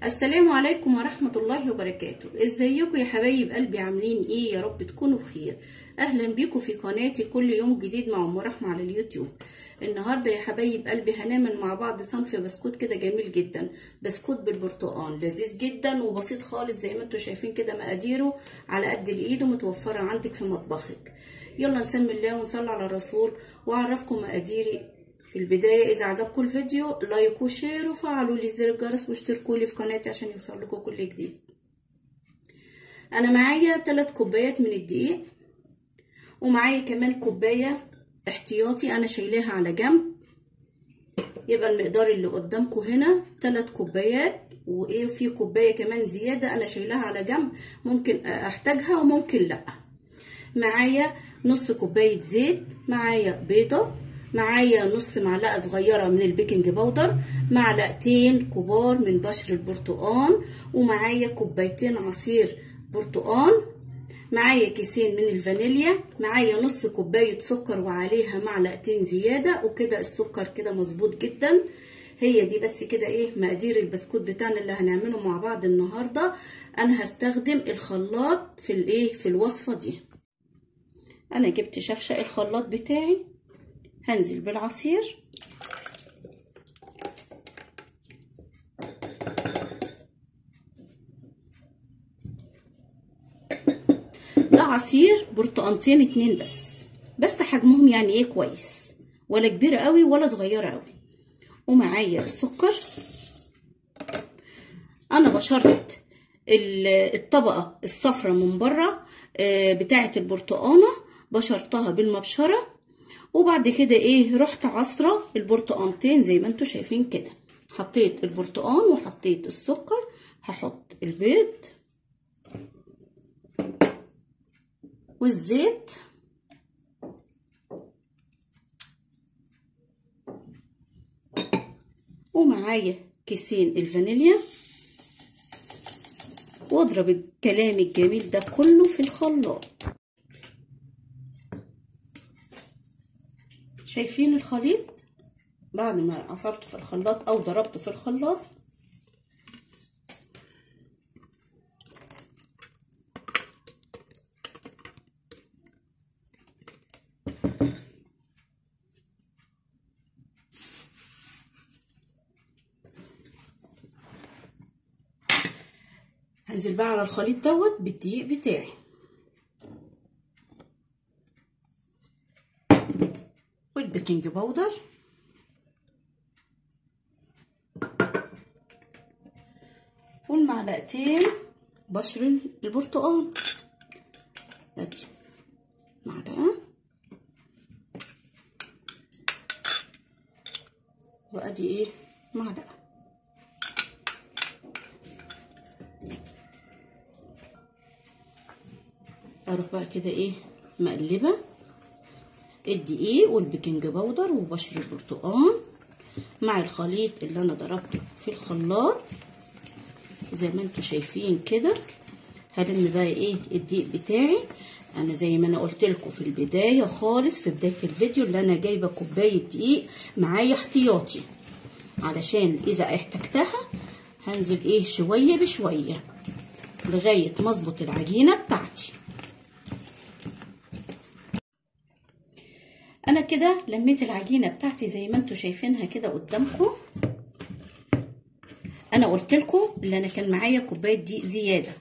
السلام عليكم ورحمة الله وبركاته. ازيكم يا حبايب قلبي؟ عاملين ايه؟ يا رب تكونوا بخير. اهلا بيكم في قناتي كل يوم جديد مع ام رحمة على اليوتيوب. النهاردة يا حبايب قلبي هنعمل مع بعض صنف بسكوت كده جميل جدا، بسكوت بالبرتقال، لذيذ جدا وبسيط خالص زي ما انتم شايفين كده. مقاديره على قد الايد ومتوفرة عندك في مطبخك. يلا نسمي الله ونصلي على الرسول واعرفكم مقاديري. في البداية إذا عجبكم الفيديو لايك وشير وفعلوا لي زر الجرس واشتركوا لي في قناتي عشان يوصل لكم كل جديد. أنا معايا 3 كوبايات من الدقيق، ومعايا كمان كوباية احتياطي أنا شايلاها على جنب. يبقى المقدار اللي قدامكم هنا 3 كوبايات، وإيه في كوباية كمان زيادة أنا شايلاها على جنب، ممكن أحتاجها وممكن لأ. معايا نص كوباية زيت، معايا بيضة، معايا نص معلقه صغيره من البيكنج باودر، معلقتين كبار من بشر البرتقال، ومعايا كوبايتين عصير برتقال، معايا كيسين من الفانيليا، معايا نص كوبايه سكر وعليها معلقتين زياده، وكده السكر كده مظبوط جدا. هي دي بس كده ايه مقادير البسكوت بتاعنا اللي هنعمله مع بعض النهارده. انا هستخدم الخلاط في الايه في الوصفه دي. انا جبت شفشق الخلاط بتاعي، هنزل بالعصير. ده عصير برتقانتين 2 بس حجمهم يعني ايه كويس، ولا كبيرة قوي ولا صغيرة قوي. ومعايا السكر. انا بشرت الطبقة الصفرة من بره بتاعة البرتقانة، بشرتها بالمبشرة، وبعد كده ايه رحت عصرة البرتقانتين زي ما انتوا شايفين كده. حطيت البرتقان وحطيت السكر، هحط البيض والزيت ومعايا كيسين الفانيليا، واضرب الكلام الجميل ده كله في الخلاط. شايفين الخليط بعد ما عصرته في الخلاط او ضربته في الخلاط؟ هنزل بقى على الخليط دوت بالدقيق بتاعي والبيكنج باودر والمعلقتين بشر البرتقال. ادي معلقه وادي ايه معلقه. اروح بقى كده ايه مقلبه الدقيق والبيكنج باودر وبشر البرتقال مع الخليط اللي انا ضربته في الخلاط زي ما انتوا شايفين كده. هلم بقى ايه الدقيق بتاعي. انا زي ما انا قلت لكم في البدايه خالص في بدايه الفيديو اللي انا جايبه كوبايه دقيق معايا احتياطي، علشان اذا احتجتها هنزل ايه شويه بشويه لغايه ما اظبط العجينه بتاعتي. انا كده لميت العجينه بتاعتي زي ما انتوا شايفينها كده قدامكم. انا قلت لكم اللي انا كان معايا كوبايه دقيق زياده،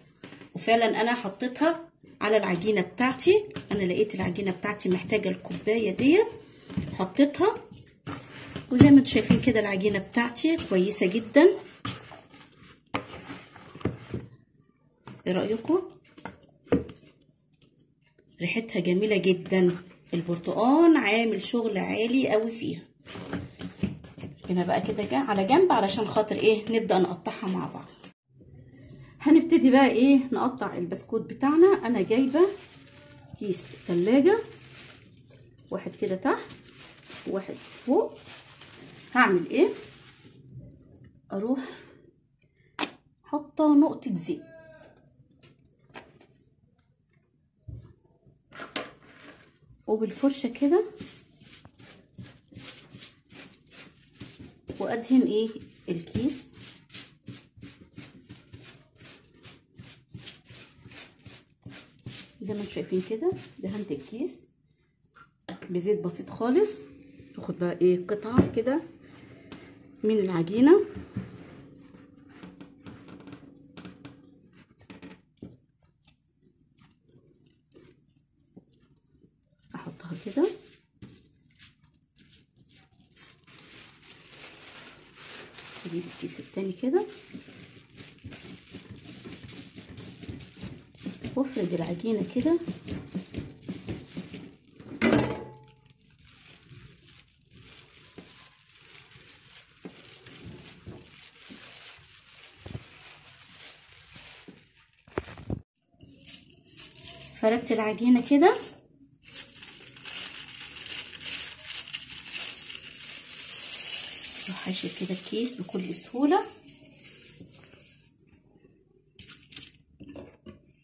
وفعلا انا حطيتها على العجينه بتاعتي. انا لقيت العجينه بتاعتي محتاجه الكوبايه ديت، حطيتها، وزي ما انتوا شايفين كده العجينه بتاعتي كويسه جدا. ايه رايكم؟ ريحتها جميله جدا، البرتقال عامل شغل عالي قوي فيها. هنا بقى كده على جنب علشان خاطر ايه نبدا نقطعها مع بعض. هنبتدي بقى ايه نقطع البسكوت بتاعنا. انا جايبه كيس ثلاجه، واحد كده تحت وواحد فوق. هعمل ايه؟ اروح حاطه نقطه زيت وبالفرشه كده وادهن ايه الكيس زي ما انتم شايفين كده دهنت الكيس بزيت بسيط خالص. تاخد بقى ايه قطعه كده من العجينه، احطها كده اجيب الكيس التاني كده وافرد العجينه كده فردت العجينه كده وحشي كده الكيس بكل سهوله.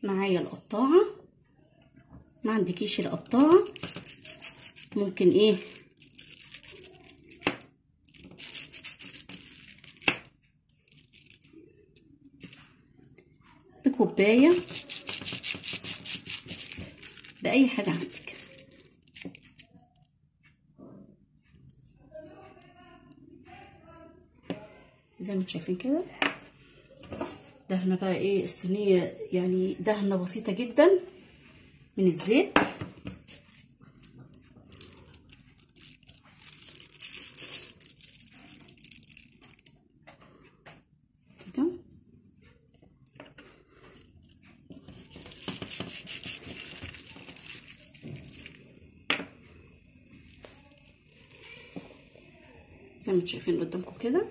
معايا القطاعه، ما عندكيش القطاعه ممكن ايه بكوبايه بأي حاجة عندك. زي ما انتم شايفين كده دهنة بقى ايه الصينية، يعني دهنة بسيطة جدا من الزيت كده. زي ما انتم شايفين قدامكم كده.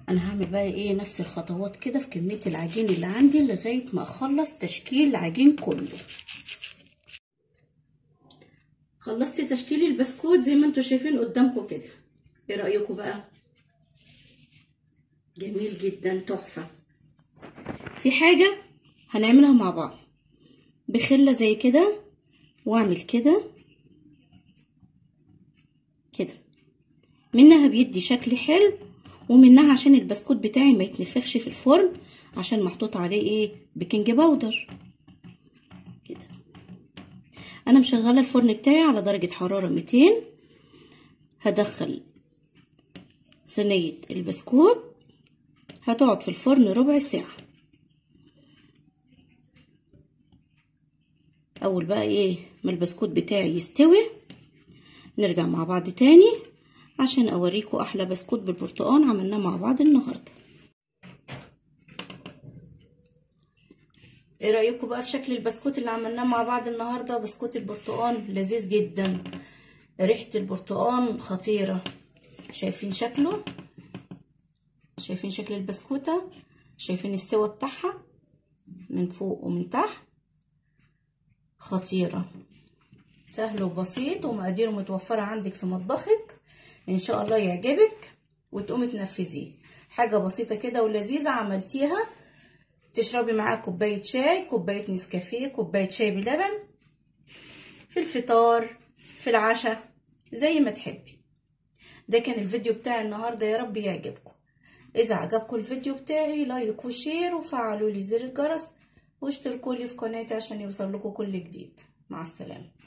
انا هعمل بقى ايه نفس الخطوات كده في كمية العجين اللي عندي لغاية ما اخلص تشكيل العجين كله. خلصت تشكيل البسكوت زي ما انتم شايفين قدامكم كده. ايه رأيكم بقى؟ جميل جدا تحفة. في حاجة هنعملها مع بعض بخلة زي كده، واعمل كده كده منها بيدي شكل حلو، ومنها عشان البسكوت بتاعي ما يتنفخش في الفرن عشان محطوط عليه ايه بيكنج باودر كده. انا مشغله الفرن بتاعي على درجه حراره 200. هدخل صينيه البسكوت هتقعد في الفرن ربع ساعه. اول بقى ايه ما البسكوت بتاعي يستوي نرجع مع بعض تاني عشان اوريكم احلى بسكوت بالبرتقال عملناه مع بعض النهارده. ايه رايكم بقى في شكل البسكوت اللي عملناه مع بعض النهارده؟ بسكوت البرتقال لذيذ جدا، ريحه البرتقال خطيره. شايفين شكله؟ شايفين شكل البسكوته؟ شايفين السوا بتاعها من فوق ومن تحت؟ خطيره. سهل وبسيط ومقاديره متوفره عندك في مطبخك، ان شاء الله يعجبك وتقومي تنفذيه. حاجه بسيطه كده ولذيذه عملتيها، تشربي معاه كوبايه شاي، كوبايه نسكافيه، كوبايه شاي بلبن، في الفطار، في العشاء، زي ما تحبي. ده كان الفيديو بتاعي النهارده، يا رب يعجبكم. اذا عجبكم الفيديو بتاعي لايك وشير وفعلوا لي زر الجرس واشتركوا لي في قناتي عشان يوصل لكم كل جديد. مع السلامه.